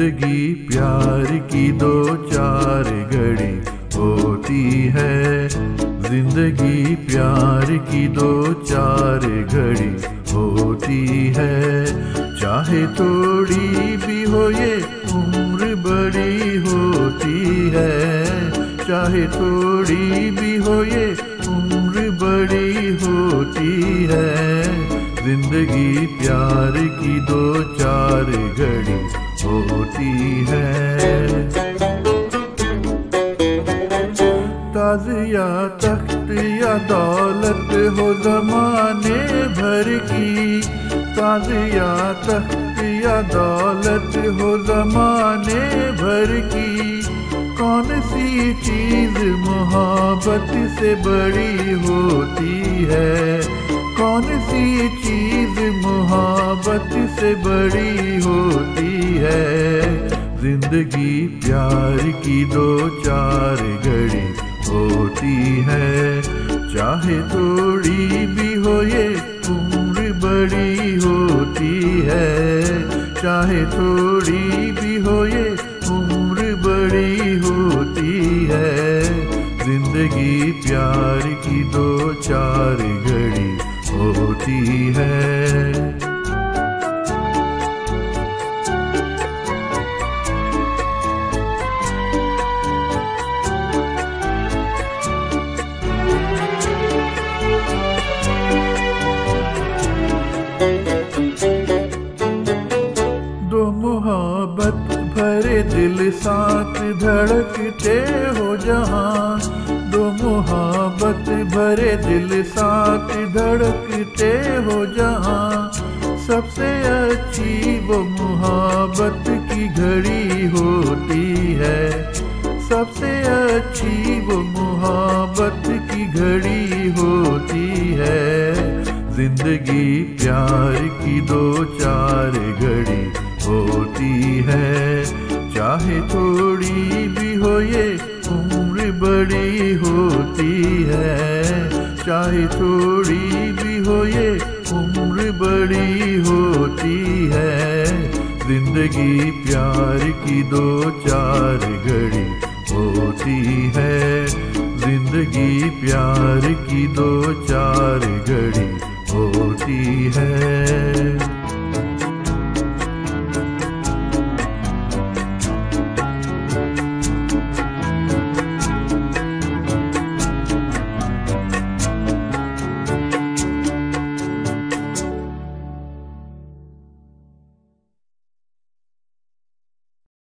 जिंदगी प्यार की दो चार घड़ी होती है। जिंदगी प्यार की दो चार घड़ी होती है। चाहे थोड़ी भी हो ये उम्र बड़ी होती है। चाहे थोड़ी भी हो ये उम्र बड़ी होती है। जिंदगी प्यार की दो चार घड़ी होती है। ताज या तख्त या दौलत हो ज़माने भर की। ताज या तख्त या दौलत हो ज़माने भर की। कौन सी चीज़ मोहब्बत से बड़ी होती है। कौन सी चीज़ मोहब्बत से बड़ी होती है। जिंदगी प्यार की दो चार घड़ी होती है। चाहे थोड़ी भी हो ये उम्र बड़ी होती है। चाहे थोड़ी भी हो ये उम्र बड़ी होती है। जिंदगी प्यार की दो चार घड़ी होती है। दो मोहब्बत भरे दिल साथ धड़कते हो जहाँ। दो मोहब्बत भरे दिल साथ धड़कते हो जहाँ। सबसे अच्छी वो मोहब्बत की घड़ी होती है। सबसे अच्छी वो मोहब्बत की घड़ी होती है। जिंदगी प्यार की दो चार घड़ी होती है। चाहे थोड़ी भी हो ये उम्र बड़ी होती है। चाहे थोड़ी भी हो ये उम्र बड़ी होती है। जिंदगी प्यार की दो चार घड़ी होती है। जिंदगी प्यार की दो चार घड़ी होती है।